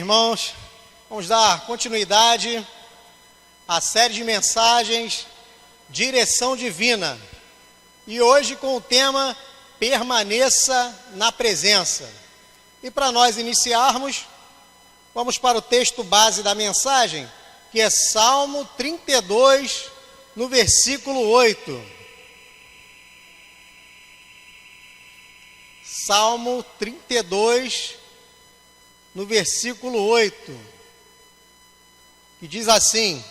irmãos, vamos dar continuidade à série de mensagens Direção Divina. E hoje com o tema Permaneça na Presença. E para nós iniciarmos, vamos para o texto base da mensagem, que é Salmo 32, no versículo 8. Salmo 32, no versículo 8, que diz assim: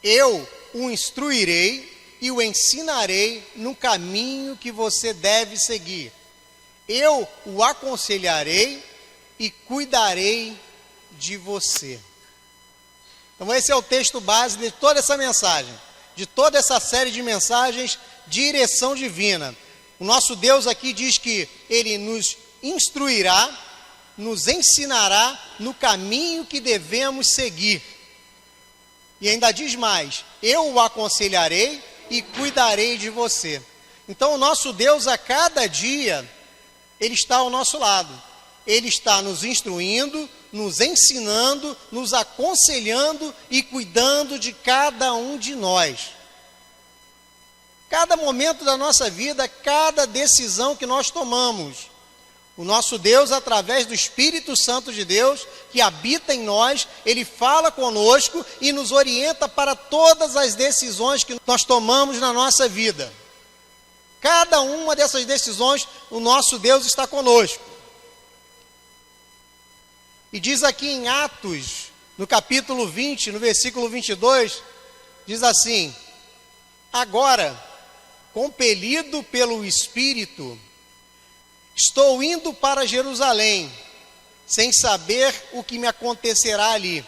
Eu o instruirei e o ensinarei no caminho que você deve seguir. Eu o aconselharei e cuidarei de você. Então esse é o texto base de toda essa mensagem, de toda essa série de mensagens, Direção Divina. O nosso Deus aqui diz que Ele nos instruirá, nos ensinará no caminho que devemos seguir. E ainda diz mais: eu o aconselharei e cuidarei de você. Então o nosso Deus, a cada dia, Ele está ao nosso lado. Ele está nos instruindo, nos ensinando, nos aconselhando e cuidando de cada um de nós. Cada momento da nossa vida, cada decisão que nós tomamos, o nosso Deus, através do Espírito Santo de Deus, que habita em nós, Ele fala conosco e nos orienta para todas as decisões que nós tomamos na nossa vida. Cada uma dessas decisões, o nosso Deus está conosco. E diz aqui em Atos, no capítulo 20, no versículo 22, diz assim: Agora, compelido pelo Espírito, estou indo para Jerusalém, sem saber o que me acontecerá ali,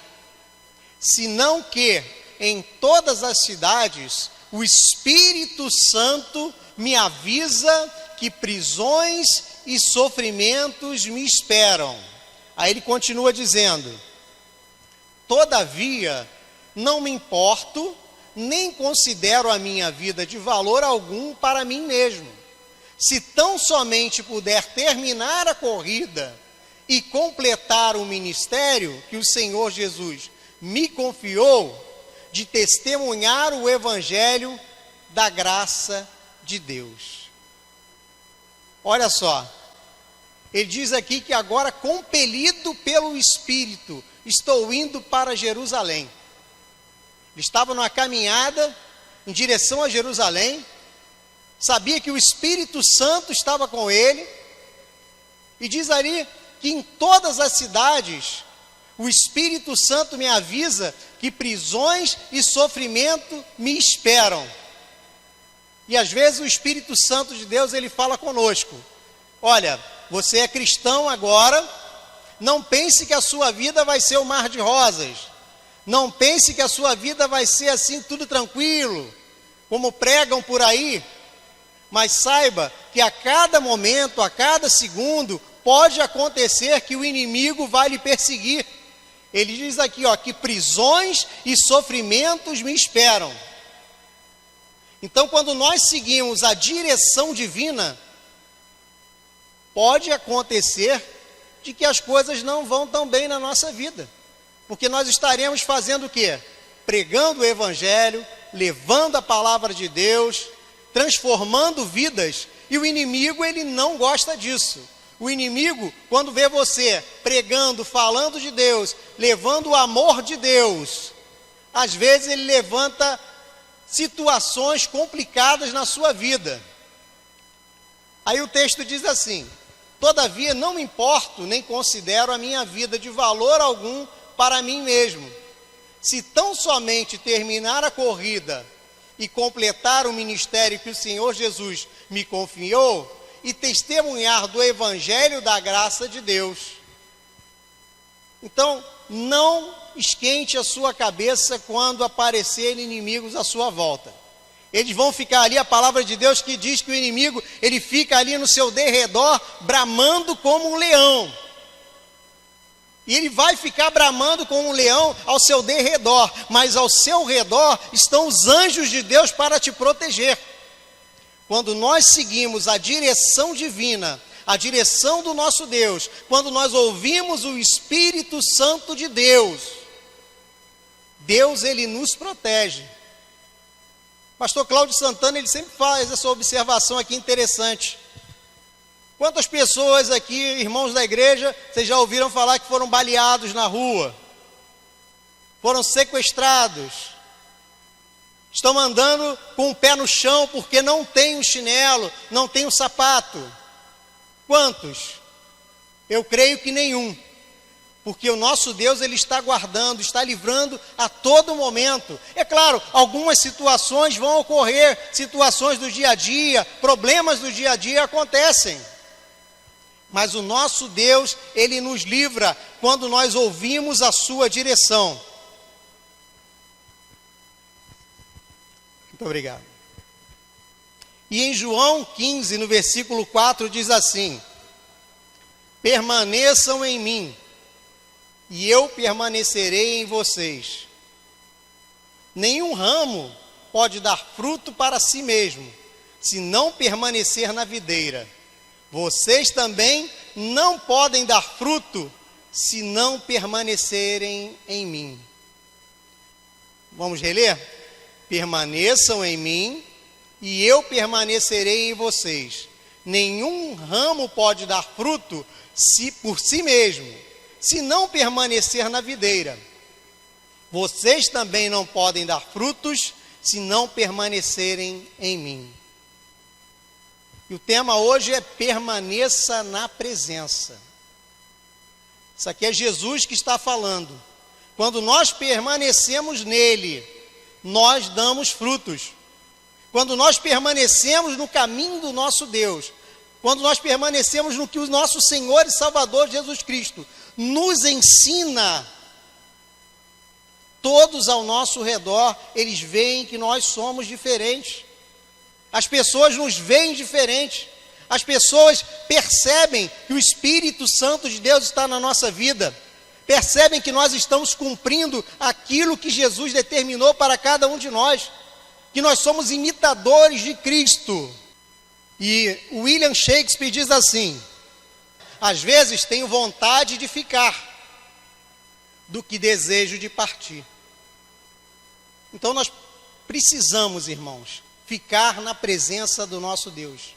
senão que em todas as cidades o Espírito Santo me avisa que prisões e sofrimentos me esperam. Aí ele continua dizendo: Todavia, não me importo, nem considero a minha vida de valor algum para mim mesmo. Se tão somente puder terminar a corrida e completar o ministério que o Senhor Jesus me confiou, de testemunhar o Evangelho da graça de Deus. Olha só, ele diz aqui que agora, compelido pelo Espírito, estou indo para Jerusalém. Ele estava numa caminhada em direção a Jerusalém, sabia que o Espírito Santo estava com ele, e diz ali que em todas as cidades o Espírito Santo me avisa que prisões e sofrimento me esperam. E às vezes o Espírito Santo de Deus, ele fala conosco: olha, você é cristão agora, não pense que a sua vida vai ser um mar de rosas, não pense que a sua vida vai ser assim tudo tranquilo, como pregam por aí. Mas saiba que a cada momento, a cada segundo, pode acontecer que o inimigo vai lhe perseguir. Ele diz aqui, que prisões e sofrimentos me esperam. Então, quando nós seguimos a direção divina, pode acontecer de que as coisas não vão tão bem na nossa vida. Porque nós estaremos fazendo o quê? Pregando o Evangelho, levando a palavra de Deus, transformando vidas, e o inimigo, ele não gosta disso. O inimigo, quando vê você pregando, falando de Deus, levando o amor de Deus, às vezes ele levanta situações complicadas na sua vida. Aí o texto diz assim: Todavia não me importo, nem considero a minha vida de valor algum para mim mesmo. Se tão somente terminar a corrida e completar o ministério que o Senhor Jesus me confiou, e testemunhar do Evangelho da graça de Deus. Então, não esquente a sua cabeça quando aparecerem inimigos à sua volta. Eles vão ficar ali, a palavra de Deus que diz que o inimigo, ele fica ali no seu derredor, bramando como um leão. E ele vai ficar bramando como um leão ao seu derredor, mas ao seu redor estão os anjos de Deus para te proteger. Quando nós seguimos a direção divina, a direção do nosso Deus, quando nós ouvimos o Espírito Santo de Deus, Deus, ele nos protege. Pastor Cláudio Santana, ele sempre faz essa observação aqui interessante. Quantas pessoas aqui, irmãos da igreja, vocês já ouviram falar que foram baleados na rua? Foram sequestrados? Estão andando com o pé no chão porque não tem um chinelo, não tem um sapato. Quantos? Eu creio que nenhum. Porque o nosso Deus, ele está guardando, está livrando a todo momento. É claro, algumas situações vão ocorrer, situações do dia a dia, problemas do dia a dia acontecem. Mas o nosso Deus, ele nos livra quando nós ouvimos a sua direção. Muito obrigado. E em João 15, no versículo 4, diz assim: permaneçam em mim, e eu permanecerei em vocês. Nenhum ramo pode dar fruto para si mesmo, se não permanecer na videira. Vocês também não podem dar fruto, se não permanecerem em mim. Vamos reler? Permaneçam em mim, e eu permanecerei em vocês. Nenhum ramo pode dar fruto por si mesmo, se não permanecer na videira. Vocês também não podem dar frutos, se não permanecerem em mim. E o tema hoje é permaneça na presença. Isso aqui é Jesus que está falando. Quando nós permanecemos nele, nós damos frutos. Quando nós permanecemos no caminho do nosso Deus, quando nós permanecemos no que o nosso Senhor e Salvador Jesus Cristo nos ensina, todos ao nosso redor, eles veem que nós somos diferentes. As pessoas nos veem diferentes. As pessoas percebem que o Espírito Santo de Deus está na nossa vida. Percebem que nós estamos cumprindo aquilo que Jesus determinou para cada um de nós, que nós somos imitadores de Cristo. E William Shakespeare diz assim: às vezes tenho vontade de ficar, do que desejo de partir. Então nós precisamos, irmãos, ficar na presença do nosso Deus.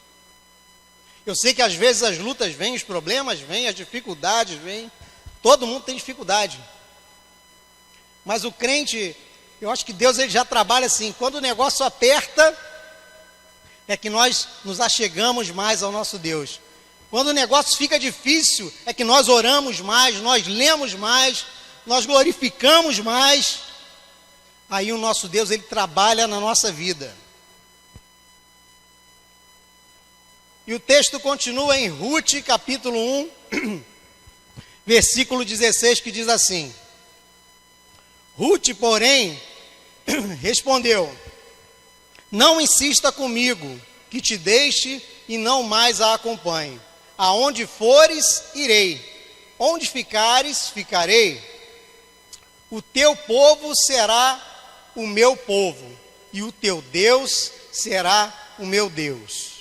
Eu sei que às vezes as lutas vêm, os problemas vêm, as dificuldades vêm. Todo mundo tem dificuldade. Mas o crente, eu acho que Deus, ele já trabalha assim. Quando o negócio aperta, é que nós nos achegamos mais ao nosso Deus. Quando o negócio fica difícil, é que nós oramos mais, nós lemos mais, nós glorificamos mais. Aí o nosso Deus, ele trabalha na nossa vida. E o texto continua em Ruth, capítulo 1, versículo 16, que diz assim: Ruth, porém, respondeu: não insista comigo, que te deixe e não mais a acompanhe. Aonde fores, irei. Onde ficares, ficarei. O teu povo será o meu povo, e o teu Deus será o meu Deus.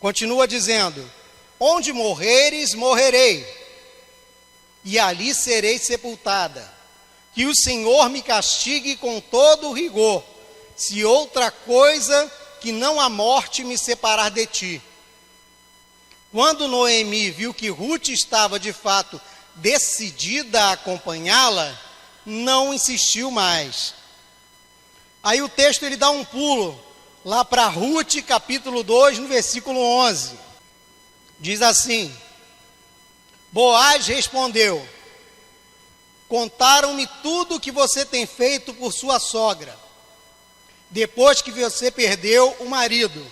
Continua dizendo: onde morreres, morrerei, e ali serei sepultada. Que o Senhor me castigue com todo o rigor, se outra coisa que não a morte me separar de ti. Quando Noemi viu que Ruth estava de fato decidida a acompanhá-la, não insistiu mais. Aí o texto, ele dá um pulo lá para Ruth, capítulo 2, no versículo 11. Diz assim: Boaz respondeu: contaram-me tudo o que você tem feito por sua sogra, depois que você perdeu o marido.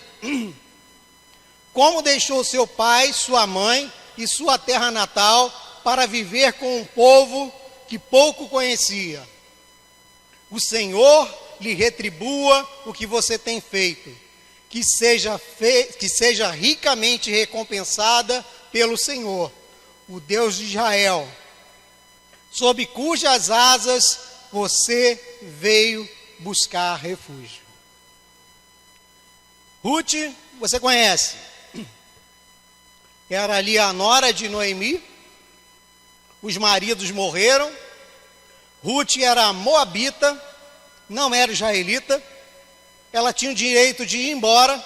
Como deixou seu pai, sua mãe e sua terra natal para viver com um povo que pouco conhecia. O Senhor lhe retribua o que você tem feito, que seja ricamente recompensada pelo Senhor, o Deus de Israel, sob cujas asas você veio buscar refúgio. Ruth, você conhece. era ali a nora de Noemi, os maridos morreram, Ruth era moabita, não era israelita, ela tinha o direito de ir embora,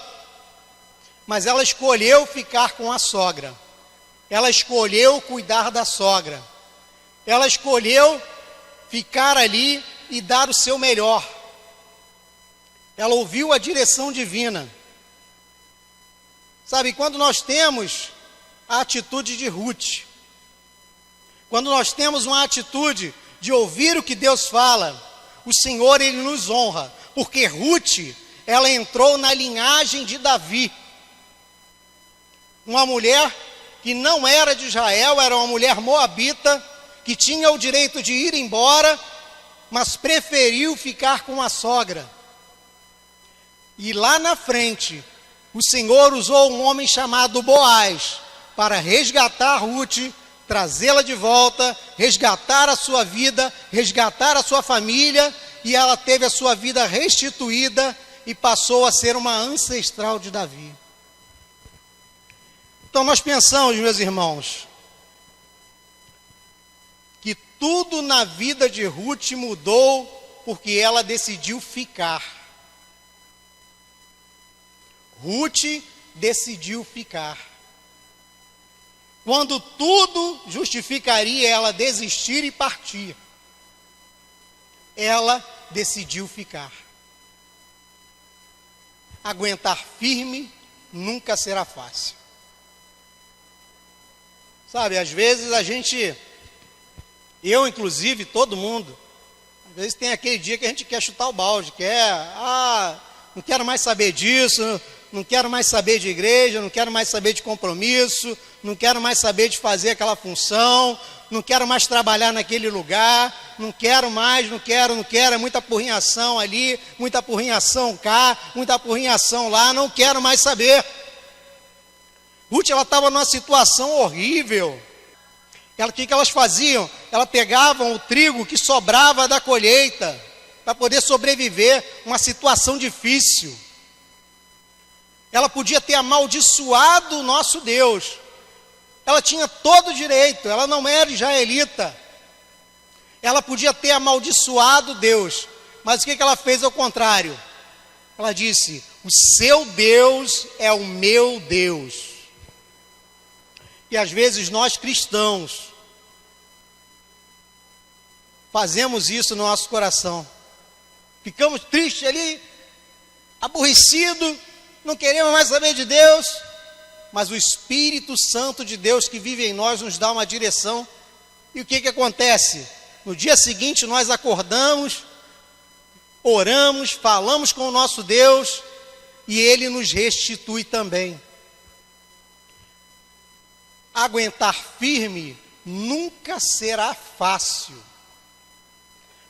mas ela escolheu ficar com a sogra, ela escolheu cuidar da sogra, ela escolheu ficar ali e dar o seu melhor. Ela ouviu a direção divina. Sabe, quando nós temos a atitude de Ruth, quando nós temos uma atitude de ouvir o que Deus fala, o Senhor, Ele nos honra, porque Ruth, ela entrou na linhagem de Davi, uma mulher que não era de Israel, era uma mulher moabita, que tinha o direito de ir embora, mas preferiu ficar com a sogra. E lá na frente, o Senhor usou um homem chamado Boaz para resgatar Ruth, trazê-la de volta, resgatar a sua vida, resgatar a sua família, e ela teve a sua vida restituída e passou a ser uma ancestral de Davi. Então nós pensamos, meus irmãos, que tudo na vida de Ruth mudou porque ela decidiu ficar. Ruth decidiu ficar. Quando tudo justificaria ela desistir e partir, ela decidiu ficar. Aguentar firme nunca será fácil. Sabe, às vezes eu inclusive, todo mundo, às vezes tem aquele dia que a gente quer chutar o balde, não quero mais saber disso, não quero mais saber de igreja, não quero mais saber de compromisso, não quero mais saber de fazer aquela função, não quero mais trabalhar naquele lugar, não quero, é muita apurrinhação ali, muita apurrinhação cá, muita apurrinhação lá, não quero mais saber. Ruth, ela estava numa situação horrível. O que elas faziam? Elas pegavam o trigo que sobrava da colheita para poder sobreviver, uma situação difícil. Ela podia ter amaldiçoado o nosso Deus. Ela tinha todo o direito, ela não era israelita. Ela podia ter amaldiçoado Deus, mas o que ela fez ao contrário? Ela disse: o seu Deus é o meu Deus. E às vezes nós cristãos fazemos isso no nosso coração. Ficamos tristes ali, aborrecidos, não queremos mais saber de Deus, mas o Espírito Santo de Deus que vive em nós nos dá uma direção. E o que acontece? No dia seguinte nós acordamos, oramos, falamos com o nosso Deus e Ele nos restitui também. Aguentar firme nunca será fácil,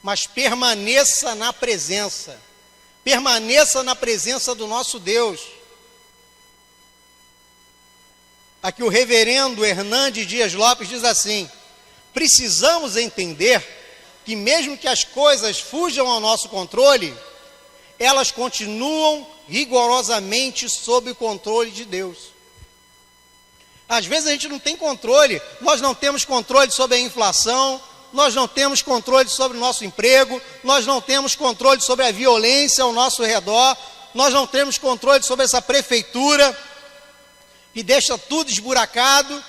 mas permaneça na presença do nosso Deus. Aqui o reverendo Hernandes Dias Lopes diz assim: precisamos entender que mesmo que as coisas fujam ao nosso controle, elas continuam rigorosamente sob o controle de Deus. Às vezes a gente não tem controle, nós não temos controle sobre a inflação, nós não temos controle sobre o nosso emprego, nós não temos controle sobre a violência ao nosso redor, nós não temos controle sobre essa prefeitura que deixa tudo esburacado,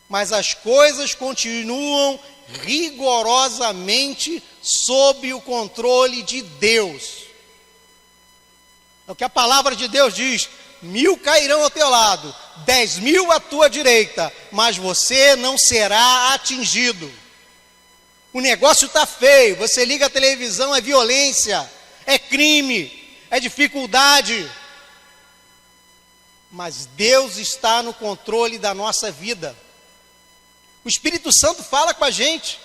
mas as coisas continuam rigorosamente sob o controle de Deus. É o que a palavra de Deus diz: 1000 cairão ao teu lado, 10.000 à tua direita, mas você não será atingido. O negócio está feio, você liga a televisão, é violência, é crime, é dificuldade. Mas Deus está no controle da nossa vida. O Espírito Santo fala com a gente,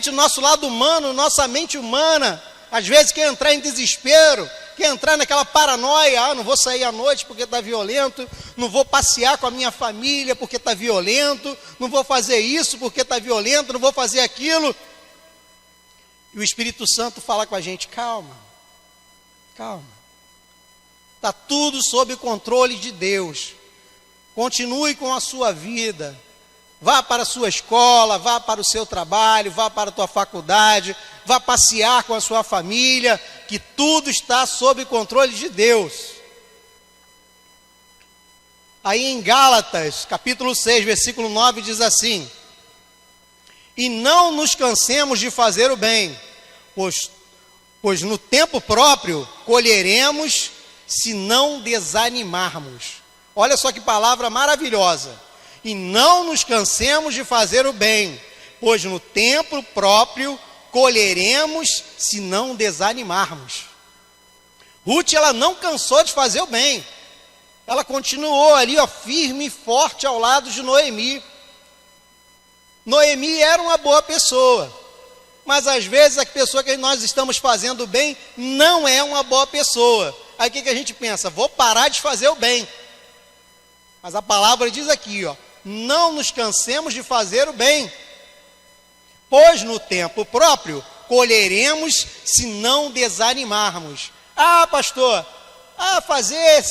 no nosso lado humano, nossa mente humana, às vezes quer entrar em desespero, quer entrar naquela paranoia: não vou sair à noite porque está violento, não vou passear com a minha família porque está violento, não vou fazer isso porque está violento, não vou fazer aquilo. E o Espírito Santo fala com a gente: calma, está tudo sob o controle de Deus. continue com a sua vida, vá para a sua escola, vá para o seu trabalho, vá para a tua faculdade, vá passear com a sua família, que tudo está sob controle de Deus. Aí em Gálatas, capítulo 6, versículo 9, diz assim: e não nos cansemos de fazer o bem, pois no tempo próprio colheremos, se não desanimarmos. Olha só que palavra maravilhosa. E não nos cansemos de fazer o bem, pois no tempo próprio colheremos, se não desanimarmos. Ruth, ela não cansou de fazer o bem. Ela continuou ali, firme e forte ao lado de Noemi. Noemi era uma boa pessoa, mas às vezes a pessoa que nós estamos fazendo bem não é uma boa pessoa. Aí o que a gente pensa? Vou parar de fazer o bem. Mas a palavra diz aqui, não nos cansemos de fazer o bem, pois no tempo próprio colheremos, se não desanimarmos. Ah, pastor, fazer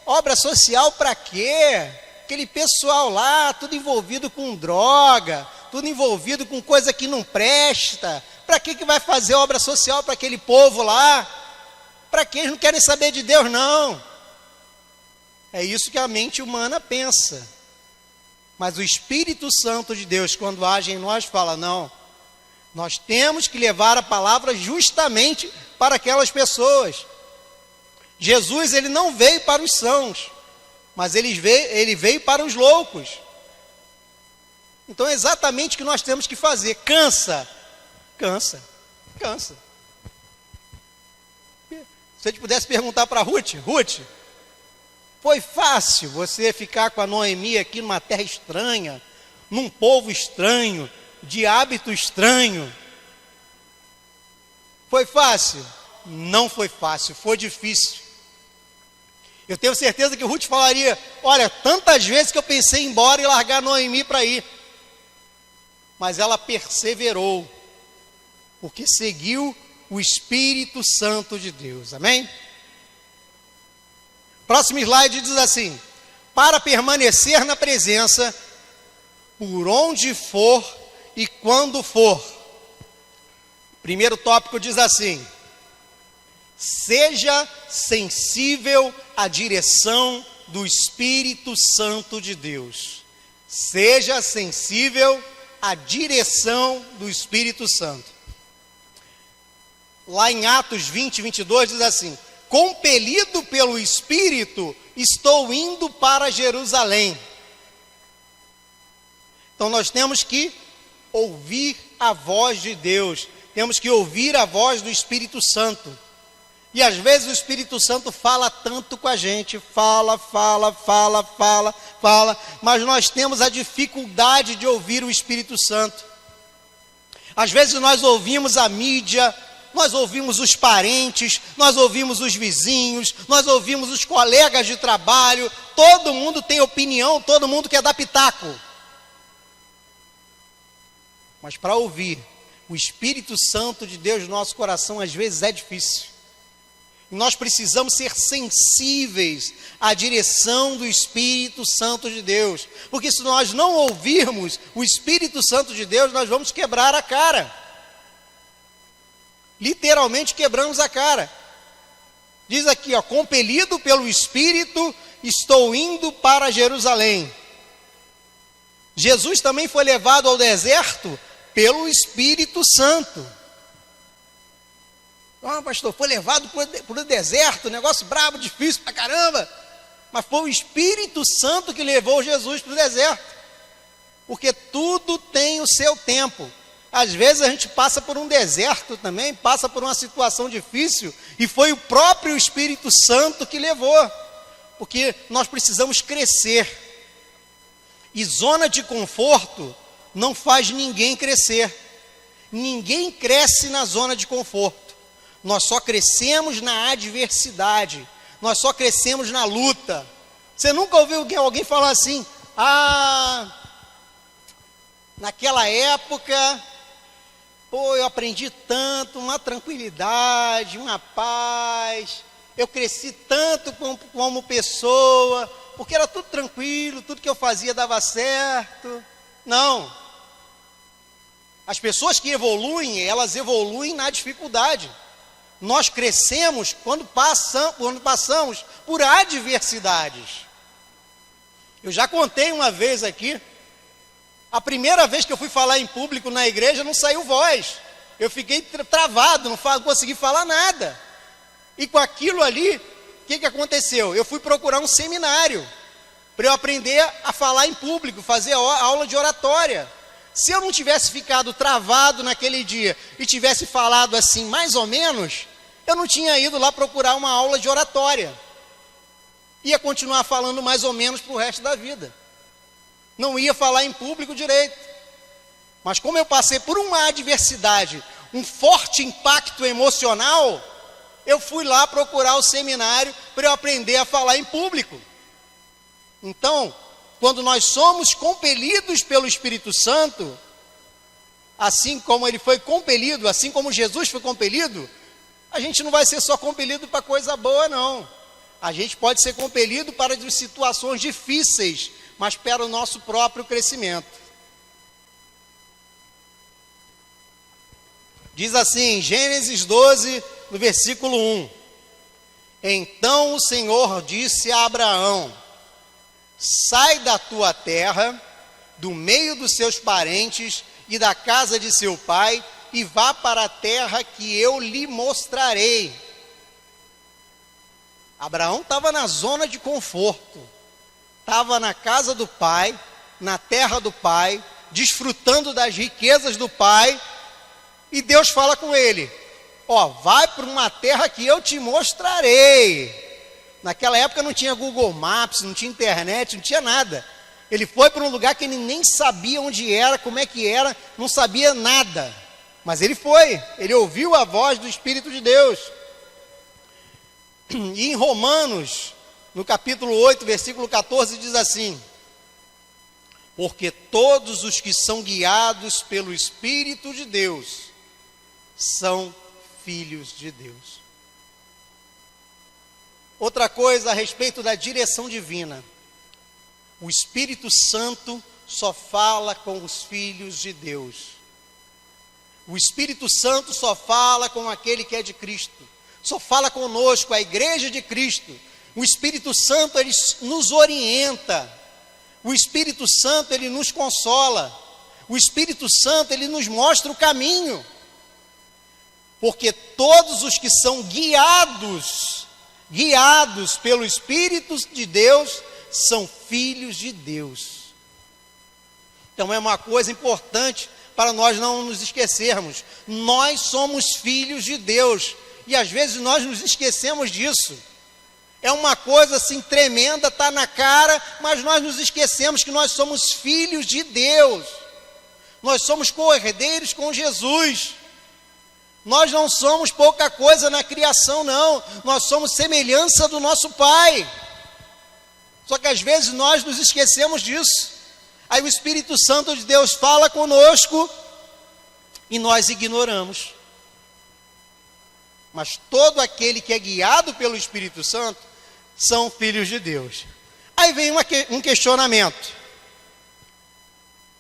obra social para quê? Aquele pessoal lá, tudo envolvido com droga, tudo envolvido com coisa que não presta. Para que vai fazer obra social para aquele povo lá? Para que eles não querem saber de Deus, não? É isso que a mente humana pensa. Mas o Espírito Santo de Deus, quando age em nós, fala: não, nós temos que levar a palavra justamente para aquelas pessoas. Jesus, ele não veio para os sãos, mas ele veio para os loucos. Então é exatamente o que nós temos que fazer. Cansa. Se a gente pudesse perguntar para Ruth, foi fácil você ficar com a Noemi aqui numa terra estranha, num povo estranho, de hábito estranho? Foi fácil? Não foi fácil, foi difícil. Eu tenho certeza que Ruth falaria: olha, tantas vezes que eu pensei em ir embora e largar Noemi para ir. Mas ela perseverou, porque seguiu o Espírito Santo de Deus. Amém? Próximo slide diz assim: para permanecer na presença, por onde for e quando for. Primeiro tópico diz assim: seja sensível à direção do Espírito Santo de Deus. Seja sensível à direção do Espírito Santo. Lá em Atos 20, 22 diz assim: compelido pelo Espírito, estou indo para Jerusalém. Então nós temos que ouvir a voz de Deus, temos que ouvir a voz do Espírito Santo. E às vezes o Espírito Santo fala tanto com a gente, fala, mas nós temos a dificuldade de ouvir o Espírito Santo. Às vezes nós ouvimos a mídia, nós ouvimos os parentes, nós ouvimos os vizinhos, nós ouvimos os colegas de trabalho, todo mundo tem opinião, todo mundo quer dar pitaco. Mas para ouvir o Espírito Santo de Deus no nosso coração, às vezes é difícil. E nós precisamos ser sensíveis à direção do Espírito Santo de Deus, porque se nós não ouvirmos o Espírito Santo de Deus, nós vamos quebrar a cara. Literalmente quebramos a cara. Diz aqui, compelido pelo Espírito, estou indo para Jerusalém. Jesus também foi levado ao deserto pelo Espírito Santo. Pastor, foi levado para o deserto, negócio brabo, difícil pra caramba. Mas foi o Espírito Santo que levou Jesus para o deserto. Porque tudo tem o seu tempo. Às vezes a gente passa por um deserto também, passa por uma situação difícil, e foi o próprio Espírito Santo que levou. Porque nós precisamos crescer. E zona de conforto não faz ninguém crescer. Ninguém cresce na zona de conforto. Nós só crescemos na adversidade, nós só crescemos na luta. Você nunca ouviu alguém falar assim: naquela época, eu aprendi tanto, uma tranquilidade, uma paz, eu cresci tanto como pessoa, porque era tudo tranquilo, tudo que eu fazia dava certo. Não. As pessoas que evoluem, elas evoluem na dificuldade. Nós crescemos quando passamos por adversidades. Eu já contei uma vez aqui, a primeira vez que eu fui falar em público na igreja, não saiu voz. Eu fiquei travado, não consegui falar nada. E com aquilo ali, o que aconteceu? Eu fui procurar um seminário para eu aprender a falar em público, fazer aula de oratória. Se eu não tivesse ficado travado naquele dia e tivesse falado assim, mais ou menos, eu não tinha ido lá procurar uma aula de oratória. Ia continuar falando mais ou menos para o resto da vida. Não ia falar em público direito. Mas como eu passei por uma adversidade, um forte impacto emocional, eu fui lá procurar o seminário para eu aprender a falar em público. Então, quando nós somos compelidos pelo Espírito Santo, assim como ele foi compelido, assim como Jesus foi compelido, a gente não vai ser só compelido para coisa boa, não. A gente pode ser compelido para situações difíceis, mas para o nosso próprio crescimento. Diz assim, Gênesis 12, no versículo 1. Então o Senhor disse a Abraão: sai da tua terra, do meio dos seus parentes e da casa de seu pai, e vá para a terra que eu lhe mostrarei. Abraão estava na zona de conforto, estava na casa do pai, na terra do pai, desfrutando das riquezas do pai, e Deus fala com ele: ó, vai para uma terra que eu te mostrarei. Naquela época não tinha Google Maps, não tinha internet, não tinha nada. Ele foi para um lugar que ele nem sabia onde era, como é que era, não sabia nada. Mas ele foi, ele ouviu a voz do Espírito de Deus. E em Romanos, no capítulo 8, versículo 14, diz assim: porque todos os que são guiados pelo Espírito de Deus são filhos de Deus. Outra coisa a respeito da direção divina: o Espírito Santo só fala com os filhos de Deus. O Espírito Santo só fala com aquele que é de Cristo, só fala conosco, a igreja de Cristo. O Espírito Santo, ele nos orienta. O Espírito Santo, ele nos consola. O Espírito Santo, ele nos mostra o caminho. Porque todos os que são guiados pelo Espírito de Deus, são filhos de Deus. Então é uma coisa importante para nós não nos esquecermos. Nós somos filhos de Deus, e às vezes nós nos esquecemos disso. É uma coisa assim tremenda, está na cara, mas nós nos esquecemos que nós somos filhos de Deus. Nós somos co-herdeiros com Jesus. Nós não somos pouca coisa na criação, não. Nós somos semelhança do nosso Pai. Só que às vezes nós nos esquecemos disso. Aí o Espírito Santo de Deus fala conosco e nós ignoramos. Mas todo aquele que é guiado pelo Espírito Santo são filhos de Deus. Aí vem um questionamento: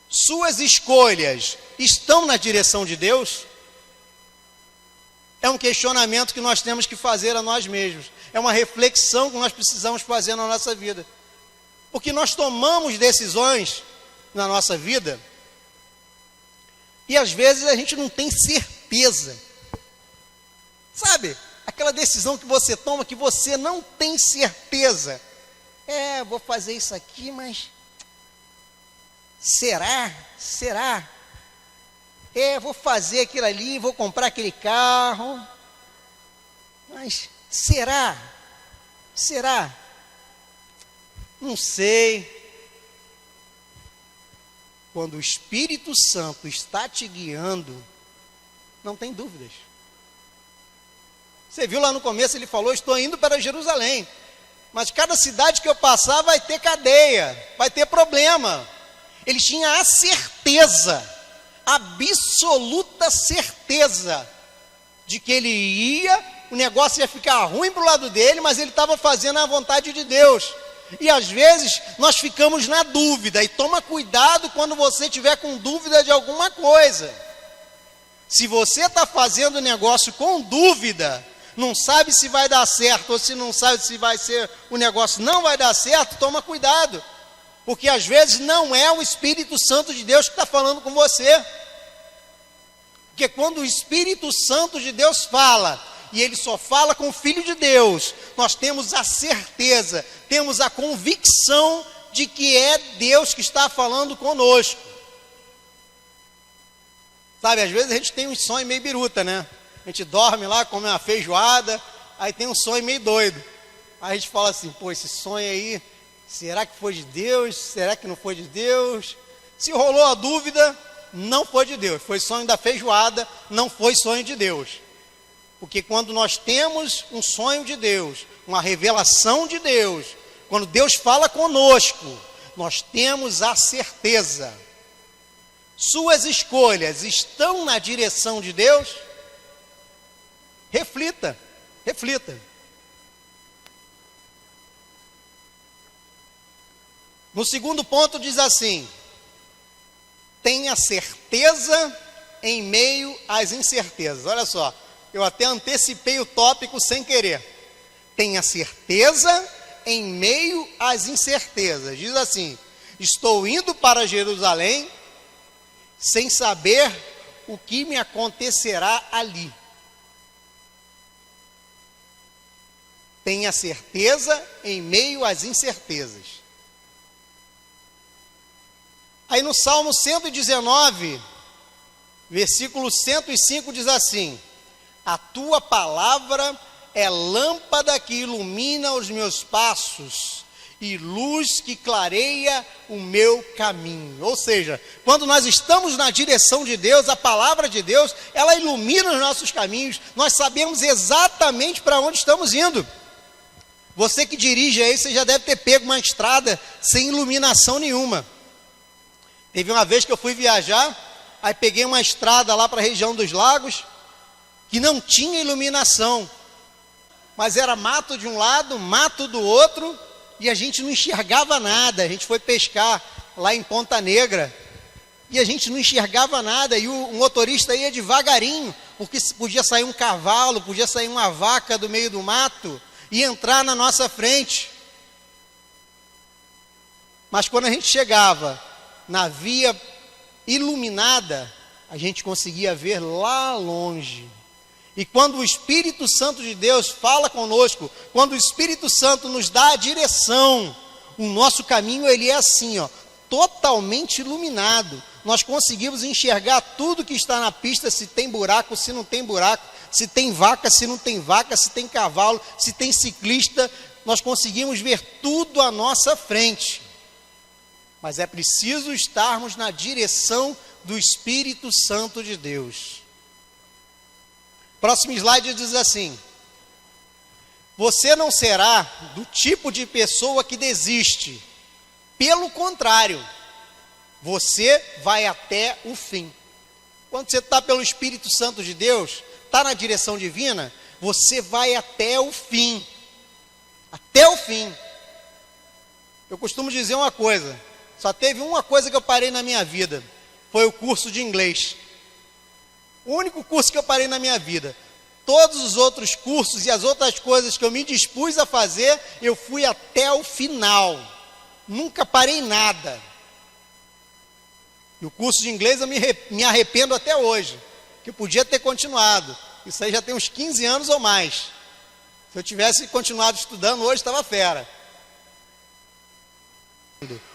suas escolhas estão na direção de Deus? É um questionamento que nós temos que fazer a nós mesmos. É uma reflexão que nós precisamos fazer na nossa vida. Porque nós tomamos decisões na nossa vida e às vezes a gente não tem certeza. Sabe? Aquela decisão que você toma que você não tem certeza. Vou fazer isso aqui, mas será? Vou fazer aquilo ali, vou comprar aquele carro, mas será? Não sei. Quando o Espírito Santo está te guiando, não tem dúvidas. Você viu lá no começo, ele falou: estou indo para Jerusalém, mas cada cidade que eu passar vai ter cadeia, vai ter problema. Ele tinha a certeza, absoluta certeza, de que ele ia, o negócio ia ficar ruim para o lado dele, mas ele estava fazendo a vontade de Deus. E às vezes nós ficamos na dúvida, e toma cuidado quando você tiver com dúvida de alguma coisa. Se você está fazendo negócio com dúvida, não sabe se vai dar certo, ou se não sabe se vai ser, o negócio não vai dar certo, toma cuidado. Porque às vezes não é o Espírito Santo de Deus que está falando com você. Porque quando o Espírito Santo de Deus fala, e ele só fala com o Filho de Deus, nós temos a certeza, temos a convicção de que é Deus que está falando conosco. Sabe, às vezes a gente tem um sonho meio biruta, né? A gente dorme lá, come uma feijoada, aí tem um sonho meio doido. Aí a gente fala assim, pô, esse sonho aí, será que foi de Deus? Será que não foi de Deus? Se rolou a dúvida, não foi de Deus. Foi sonho da feijoada, não foi sonho de Deus. Porque quando nós temos um sonho de Deus, uma revelação de Deus, quando Deus fala conosco, nós temos a certeza. Suas escolhas estão na direção de Deus? Reflita, reflita. No segundo ponto diz assim: tenha certeza em meio às incertezas. Olha só, eu até antecipei o tópico sem querer. Tenha certeza em meio às incertezas. Diz assim: estou indo para Jerusalém sem saber o que me acontecerá ali. Tenha certeza em meio às incertezas. Aí no Salmo 119, versículo 105 diz assim: a tua palavra é lâmpada que ilumina os meus passos e luz que clareia o meu caminho. Ou seja, quando nós estamos na direção de Deus, a palavra de Deus, ela ilumina os nossos caminhos, nós sabemos exatamente para onde estamos indo. Você que dirige aí, você já deve ter pego uma estrada sem iluminação nenhuma. Teve uma vez que eu fui viajar, aí peguei uma estrada lá para a região dos lagos, que não tinha iluminação, mas era mato de um lado, mato do outro, e a gente não enxergava nada. A gente foi pescar lá em Ponta Negra, e a gente não enxergava nada, e o motorista ia devagarinho, porque podia sair um cavalo, podia sair uma vaca do meio do mato, e entrar na nossa frente. Mas quando a gente chegava na via iluminada, a gente conseguia ver lá longe. E quando o Espírito Santo de Deus fala conosco, quando o Espírito Santo nos dá a direção, o nosso caminho ele é assim, ó, totalmente iluminado. Nós conseguimos enxergar tudo que está na pista, se tem buraco, se não tem buraco, se tem vaca, se não tem vaca, se tem cavalo, se tem ciclista. Nós conseguimos ver tudo à nossa frente. Mas é preciso estarmos na direção do Espírito Santo de Deus. Próximo slide diz assim: você não será do tipo de pessoa que desiste. Pelo contrário, você vai até o fim. Quando você está pelo Espírito Santo de Deus, está na direção divina, você vai até o fim. Até o fim. Eu costumo dizer uma coisa: só teve uma coisa que eu parei na minha vida, foi o curso de inglês. O único curso que eu parei na minha vida. Todos os outros cursos e as outras coisas que eu me dispus a fazer, eu fui até o final. Nunca parei nada. E o curso de inglês eu me arrependo até hoje, que eu podia ter continuado. Isso aí já tem uns 15 anos ou mais. Se eu tivesse continuado estudando, hoje estava fera.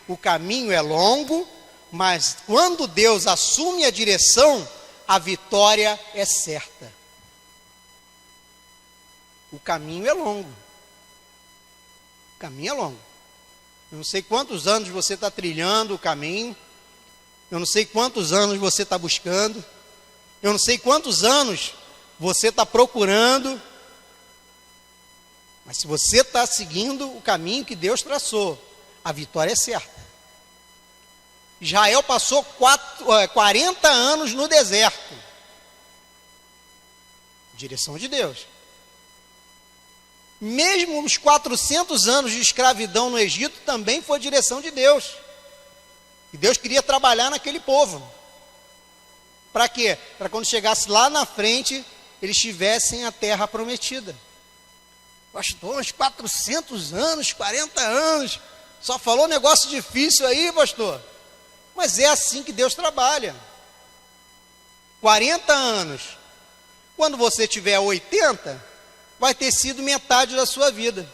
O caminho é longo, mas quando Deus assume a direção, a vitória é certa. O caminho é longo. O caminho é longo. Eu não sei quantos anos você está trilhando o caminho. Eu não sei quantos anos você está buscando. Eu não sei quantos anos você está procurando. Mas se você está seguindo o caminho que Deus traçou, a vitória é certa. Israel passou 40 anos no deserto. Direção de Deus. Mesmo os 400 anos de escravidão no Egito também foi direção de Deus. E Deus queria trabalhar naquele povo. Para quê? Para quando chegasse lá na frente, eles tivessem a terra prometida. Pastor, uns 400 anos, 40 anos, só falou negócio difícil aí, pastor. Mas é assim que Deus trabalha. 40 anos. Quando você tiver 80, vai ter sido metade da sua vida.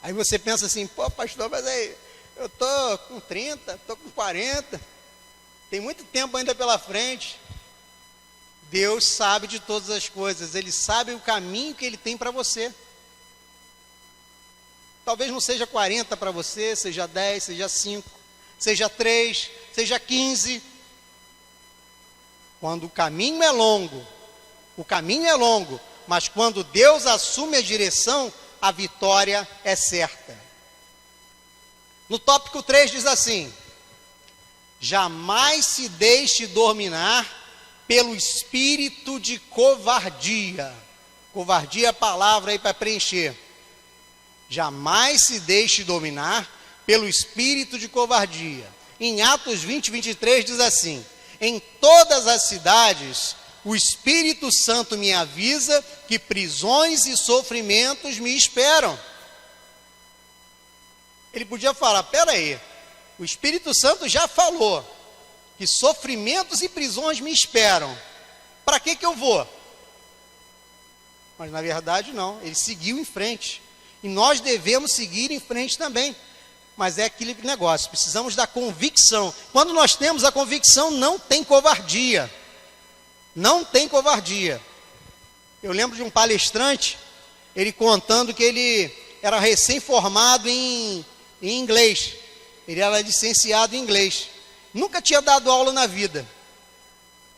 Aí você pensa assim, pô, pastor, mas aí, eu estou com 30, estou com 40, tem muito tempo ainda pela frente. Deus sabe de todas as coisas, Ele sabe o caminho que Ele tem para você. Talvez não seja 40 para você, seja 10, seja 5, seja 3, seja 15. Quando o caminho é longo, mas quando Deus assume a direção, a vitória é certa. No tópico 3 diz assim: jamais se deixe dominar pelo espírito de covardia. Covardia é a palavra aí para preencher. Jamais se deixe dominar pelo espírito de covardia. Em Atos 20, 23 diz assim: em todas as cidades o Espírito Santo me avisa que prisões e sofrimentos me esperam. Ele podia falar, peraí, o Espírito Santo já falou que sofrimentos e prisões me esperam. Para que eu vou? Mas na verdade não, ele seguiu em frente. E nós devemos seguir em frente também. Mas é aquele negócio, precisamos da convicção. Quando nós temos a convicção, não tem covardia. Não tem covardia. Eu lembro de um palestrante, ele contando que ele era recém-formado em inglês. Ele era licenciado em inglês. Nunca tinha dado aula na vida.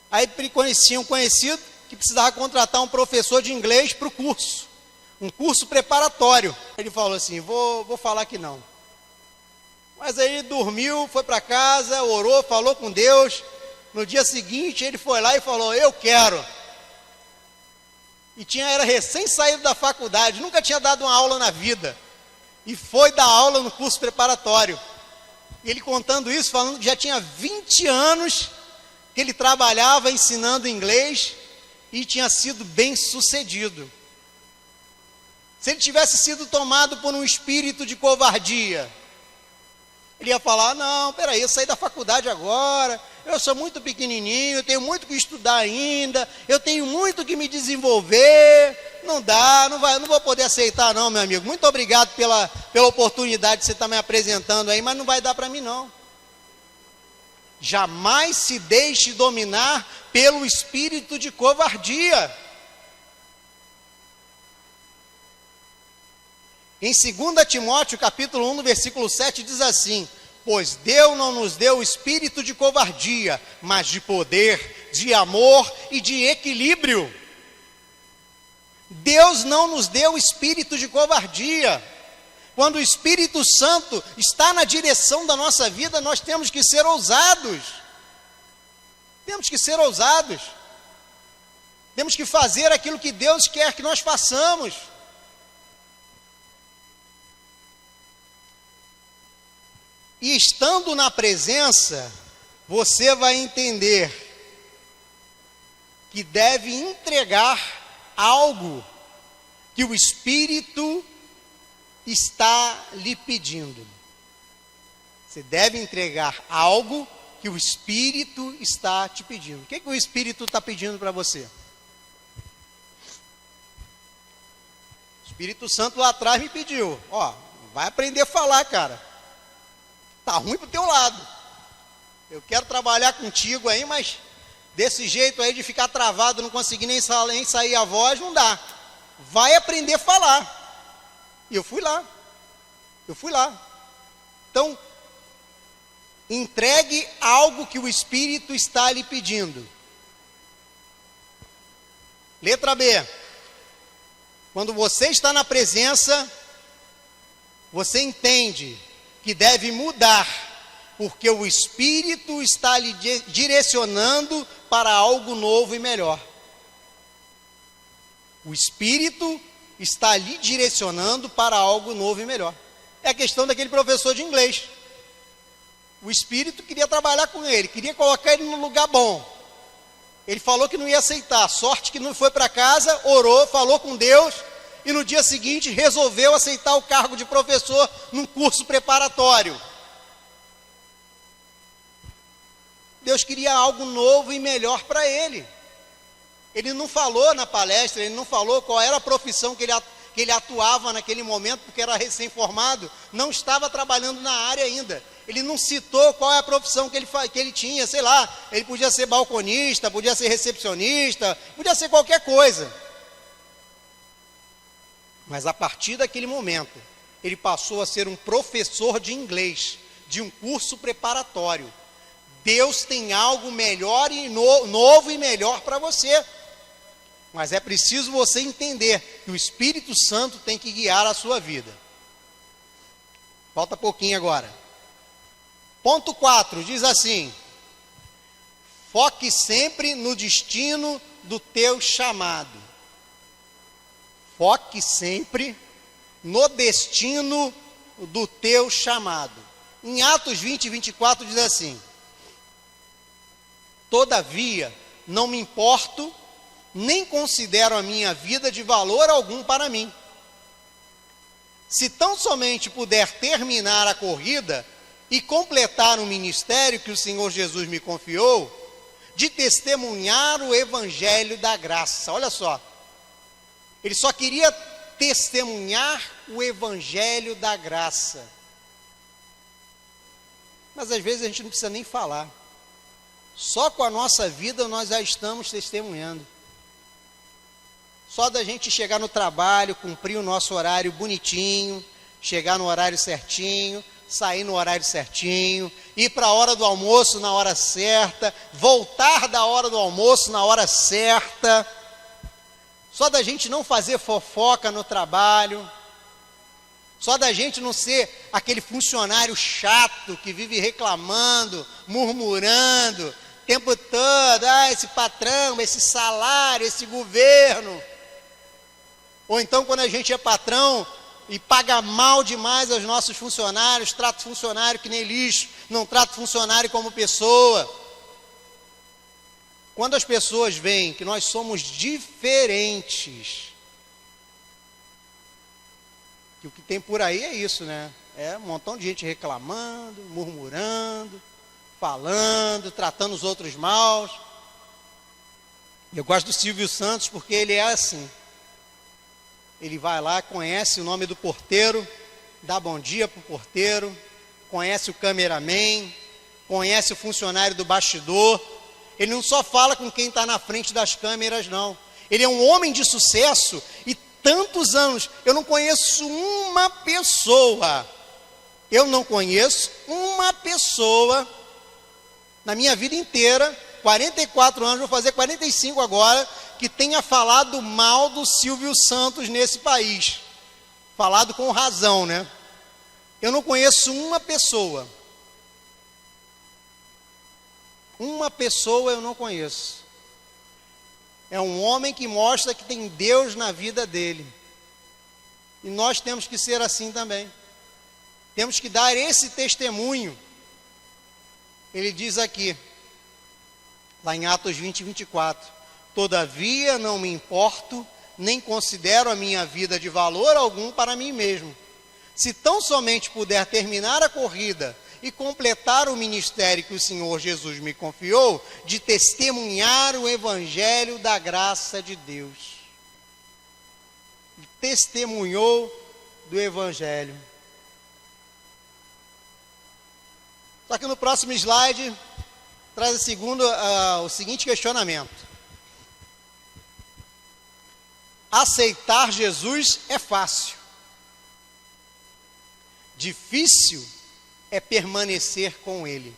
Aí ele conhecia um conhecido que precisava contratar um professor de inglês para o curso. Um curso preparatório. Ele falou assim, vou falar que não. Mas aí ele dormiu, foi para casa, orou, falou com Deus. No dia seguinte ele foi lá e falou, eu quero. E era recém saído da faculdade, nunca tinha dado uma aula na vida. E foi dar aula no curso preparatório. E ele contando isso, falando que já tinha 20 anos que ele trabalhava ensinando inglês e tinha sido bem sucedido. Se ele tivesse sido tomado por um espírito de covardia, ele ia falar, não, peraí, eu saí da faculdade agora, eu sou muito pequenininho, eu tenho muito que estudar ainda, eu tenho muito que me desenvolver, não dá, não vou poder aceitar não, meu amigo. Muito obrigado pela oportunidade que você está me apresentando aí, mas não vai dar para mim não. Jamais se deixe dominar pelo espírito de covardia. Em 2 Timóteo, capítulo 1, no versículo 7, diz assim, pois Deus não nos deu o espírito de covardia, mas de poder, de amor e de equilíbrio. Deus não nos deu o espírito de covardia. Quando o Espírito Santo está na direção da nossa vida, nós temos que ser ousados. Temos que ser ousados. Temos que fazer aquilo que Deus quer que nós façamos. E estando na presença, você vai entender que deve entregar algo que o Espírito está lhe pedindo. Você deve entregar algo que o Espírito está te pedindo. O que o Espírito está pedindo para você? O Espírito Santo lá atrás me pediu, vai aprender a falar, cara. Tá ruim pro teu lado. Eu quero trabalhar contigo aí, mas desse jeito aí de ficar travado, não conseguir nem sair a voz, não dá. Vai aprender a falar. E eu fui lá. Então, entregue algo que o Espírito está lhe pedindo. Letra B. Quando você está na presença, você entende que deve mudar, porque o Espírito está lhe direcionando para algo novo e melhor. O Espírito está lhe direcionando para algo novo e melhor. É a questão daquele professor de inglês. O Espírito queria trabalhar com ele, queria colocar ele num lugar bom. Ele falou que não ia aceitar, sorte que não foi para casa, orou, falou com Deus, e no dia seguinte resolveu aceitar o cargo de professor num curso preparatório. Deus queria algo novo e melhor para ele. Ele não falou na palestra, ele não falou qual era a profissão que ele atuava naquele momento, porque era recém-formado, não estava trabalhando na área ainda. Ele não citou qual é a profissão que ele tinha, sei lá, ele podia ser balconista, podia ser recepcionista, podia ser qualquer coisa. Mas a partir daquele momento, ele passou a ser um professor de inglês, de um curso preparatório. Deus tem algo melhor e novo e melhor para você. Mas é preciso você entender que o Espírito Santo tem que guiar a sua vida. Falta pouquinho agora. Ponto 4, diz assim: foque sempre no destino do teu chamado. Foque sempre no destino do teu chamado. Em Atos 20, 24 diz assim: todavia, não me importo, nem considero a minha vida de valor algum para mim. Se tão somente puder terminar a corrida e completar o ministério que o Senhor Jesus me confiou, de testemunhar o evangelho da graça. Olha só, ele só queria testemunhar o evangelho da graça. Mas às vezes a gente não precisa nem falar. Só com a nossa vida nós já estamos testemunhando. Só da gente chegar no trabalho, cumprir o nosso horário bonitinho, chegar no horário certinho, sair no horário certinho, ir para a hora do almoço na hora certa, voltar da hora do almoço na hora certa, só da gente não fazer fofoca no trabalho, só da gente não ser aquele funcionário chato que vive reclamando, murmurando, o tempo todo, esse patrão, esse salário, esse governo. Ou então quando a gente é patrão e paga mal demais aos nossos funcionários, trata o funcionário que nem lixo, não trata o funcionário como pessoa. Quando as pessoas veem que nós somos diferentes, que o que tem por aí é isso, né? É um montão de gente reclamando, murmurando, falando, tratando os outros mal. Eu gosto do Silvio Santos porque ele é assim. Ele vai lá, conhece o nome do porteiro, dá bom dia para o porteiro, conhece o cameraman, conhece o funcionário do bastidor. Ele não só fala com quem está na frente das câmeras, não. Ele é um homem de sucesso e tantos anos. Eu não conheço uma pessoa. Na minha vida inteira, 44 anos, vou fazer 45 agora, que tenha falado mal do Silvio Santos nesse país. Falado com razão, né? Eu não conheço uma pessoa. Uma pessoa eu não conheço. É um homem que mostra que tem Deus na vida dele. E nós temos que ser assim também. Temos que dar esse testemunho. Ele diz aqui, lá em Atos 20, 24: todavia não me importo, nem considero a minha vida de valor algum para mim mesmo. Se tão somente puder terminar a corrida e completar o ministério que o Senhor Jesus me confiou, de testemunhar o evangelho da graça de Deus. Ele testemunhou do evangelho. Só que no próximo slide traz o seguinte questionamento: aceitar Jesus é fácil, difícil é permanecer com Ele.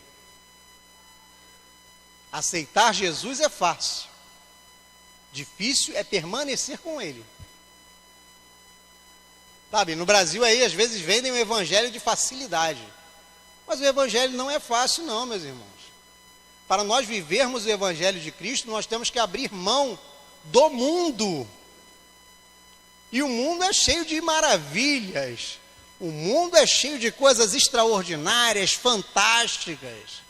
Aceitar Jesus é fácil, difícil é permanecer com Ele. Sabe, no Brasil aí às vezes vendem o evangelho de facilidade, mas o evangelho não é fácil não, meus irmãos. Para nós vivermos o evangelho de Cristo, nós temos que abrir mão do mundo. E o mundo é cheio de maravilhas. O mundo é cheio de coisas extraordinárias, fantásticas.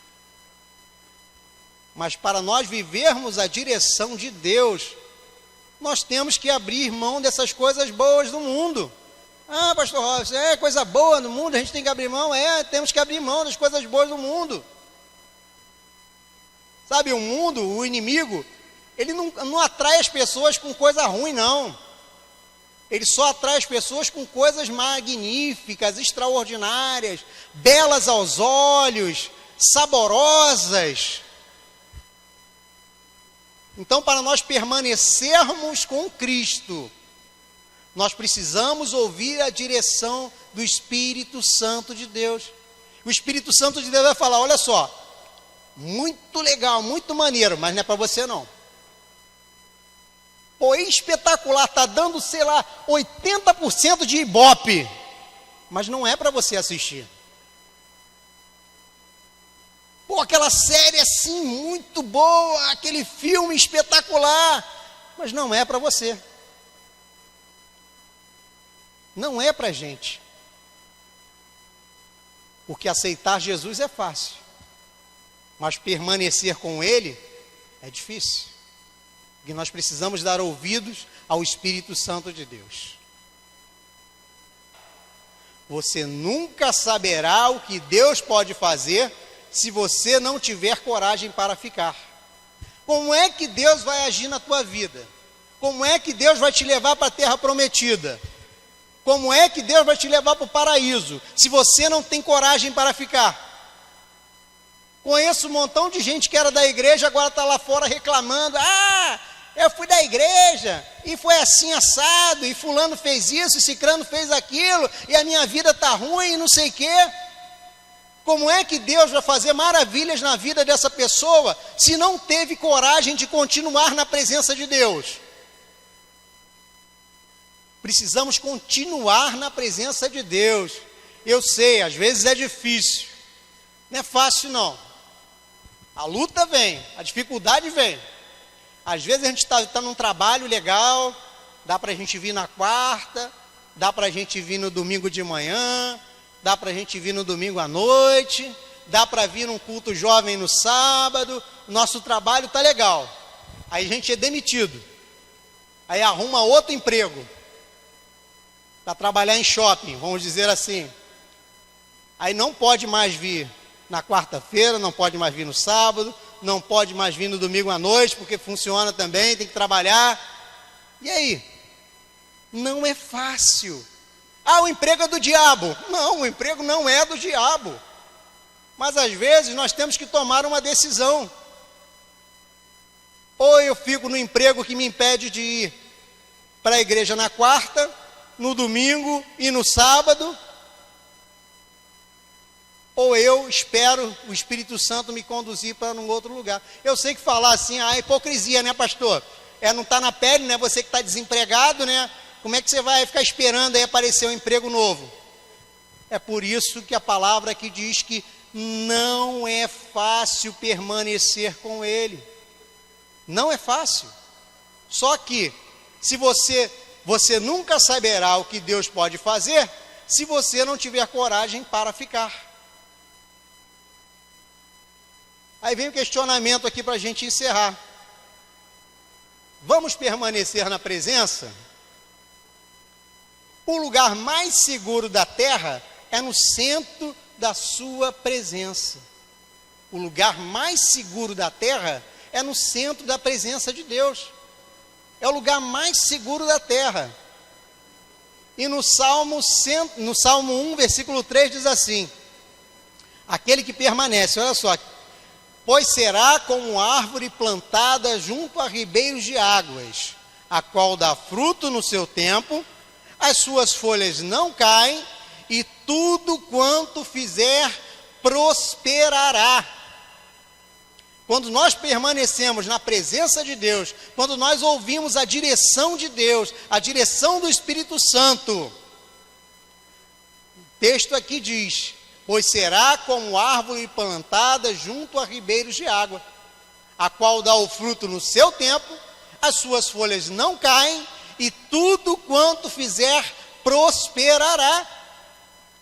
Mas para nós vivermos a direção de Deus, nós temos que abrir mão dessas coisas boas do mundo. Ah, pastor Robson, é coisa boa no mundo, a gente tem que abrir mão? Temos que abrir mão das coisas boas do mundo. Sabe, o mundo, o inimigo, ele não atrai as pessoas com coisa ruim, não. Ele só atrai as pessoas com coisas magníficas, extraordinárias, belas aos olhos, saborosas. Então, para nós permanecermos com Cristo, nós precisamos ouvir a direção do Espírito Santo de Deus. O Espírito Santo de Deus vai falar, olha só, muito legal, muito maneiro, mas não é para você não. Pô, espetacular, está dando, sei lá, 80% de ibope, mas não é para você assistir. Pô, aquela série assim, muito boa, aquele filme espetacular, mas não é para você. Não é para a gente. Porque aceitar Jesus é fácil, mas permanecer com Ele é difícil. Porque nós precisamos dar ouvidos ao Espírito Santo de Deus. Você nunca saberá o que Deus pode fazer se você não tiver coragem para ficar. Como é que Deus vai agir na tua vida? Como é que Deus vai te levar para a terra prometida? Como é que Deus vai te levar para o paraíso se você não tem coragem para ficar? Conheço um montão de gente que era da igreja, agora está lá fora reclamando. Ah, eu fui da igreja e foi assim assado, e fulano fez isso, e cicrano fez aquilo, e a minha vida está ruim e não sei o quê. Como é que Deus vai fazer maravilhas na vida dessa pessoa se não teve coragem de continuar na presença de Deus? Precisamos continuar na presença de Deus. Eu sei, às vezes é difícil. Não é fácil não. A luta vem, a dificuldade vem. Às vezes a gente está num trabalho legal, dá para a gente vir na quarta, dá para a gente vir no domingo de manhã, dá para a gente vir no domingo à noite, dá para vir num culto jovem no sábado, nosso trabalho está legal. Aí a gente é demitido. Aí arruma outro emprego para trabalhar em shopping, vamos dizer assim. Aí não pode mais vir na quarta-feira, não pode mais vir no sábado, não pode mais vir no domingo à noite, porque funciona também, tem que trabalhar. E aí? Não é fácil. Ah, o emprego é do diabo. Não, o emprego não é do diabo. Mas às vezes nós temos que tomar uma decisão. Ou eu fico no emprego que me impede de ir para a igreja na quarta, no domingo e no sábado, ou eu espero o Espírito Santo me conduzir para um outro lugar. Eu sei que falar assim, é hipocrisia, né, pastor? Não está na pele, né? Você que está desempregado, né? Como é que você vai ficar esperando aí aparecer um emprego novo? É por isso que a palavra aqui diz que não é fácil permanecer com Ele. Não é fácil. Só que, se você nunca saberá o que Deus pode fazer, se você não tiver coragem para ficar. Aí vem o questionamento aqui para a gente encerrar. Vamos permanecer na presença? O lugar mais seguro da terra é no centro da sua presença. O lugar mais seguro da terra é no centro da presença de Deus. É o lugar mais seguro da terra. E no Salmo 1, versículo 3 diz assim: aquele que permanece, olha só, pois será como árvore plantada junto a ribeiros de águas, a qual dá fruto no seu tempo, as suas folhas não caem, e tudo quanto fizer prosperará. Quando nós permanecemos na presença de Deus, quando nós ouvimos a direção de Deus, a direção do Espírito Santo, o texto aqui diz: pois será como árvore plantada junto a ribeiros de água, a qual dá o fruto no seu tempo, as suas folhas não caem, e tudo quanto fizer prosperará.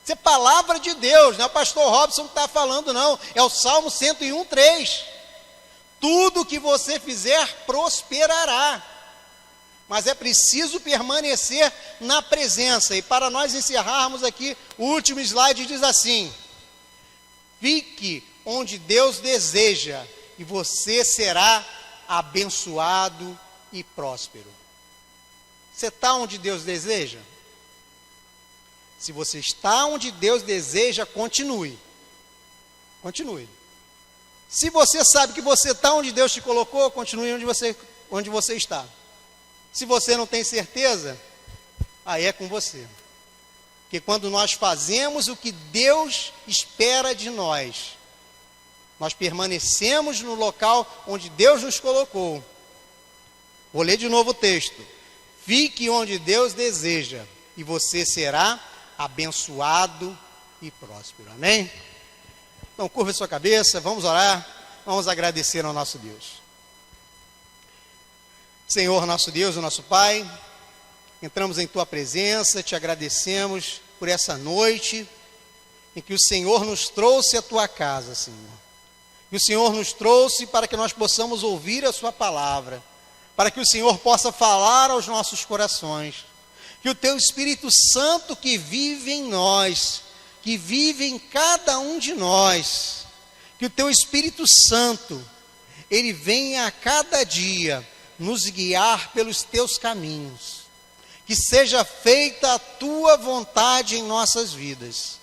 Isso é palavra de Deus, não é o pastor Robson que está falando, não. É o Salmo 101:3. Tudo que você fizer prosperará. Mas é preciso permanecer na presença. E para nós encerrarmos aqui, o último slide diz assim: fique onde Deus deseja, e você será abençoado e próspero. Você está onde Deus deseja? Se você está onde Deus deseja, continue. Continue. Se você sabe que você está onde Deus te colocou, continue onde você está. Se você não tem certeza, aí é com você. Porque quando nós fazemos o que Deus espera de nós, nós permanecemos no local onde Deus nos colocou. Vou ler de novo o texto. Fique onde Deus deseja, e você será abençoado e próspero. Amém? Então, curva sua cabeça, vamos orar, vamos agradecer ao nosso Deus. Senhor, nosso Deus, o nosso Pai, entramos em Tua presença, te agradecemos por essa noite em que o Senhor nos trouxe à Tua casa, Senhor. E o Senhor nos trouxe para que nós possamos ouvir a Sua palavra, para que o Senhor possa falar aos nossos corações, que o Teu Espírito Santo que vive em nós, que vive em cada um de nós, que o Teu Espírito Santo, ele venha a cada dia nos guiar pelos Teus caminhos, que seja feita a Tua vontade em nossas vidas.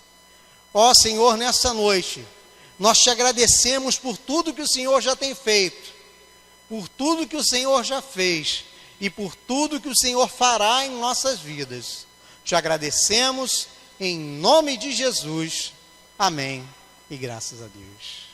Ó Senhor, nessa noite, nós te agradecemos por tudo que o Senhor já tem feito, por tudo que o Senhor já fez e por tudo que o Senhor fará em nossas vidas. Te agradecemos em nome de Jesus. Amém. E graças a Deus.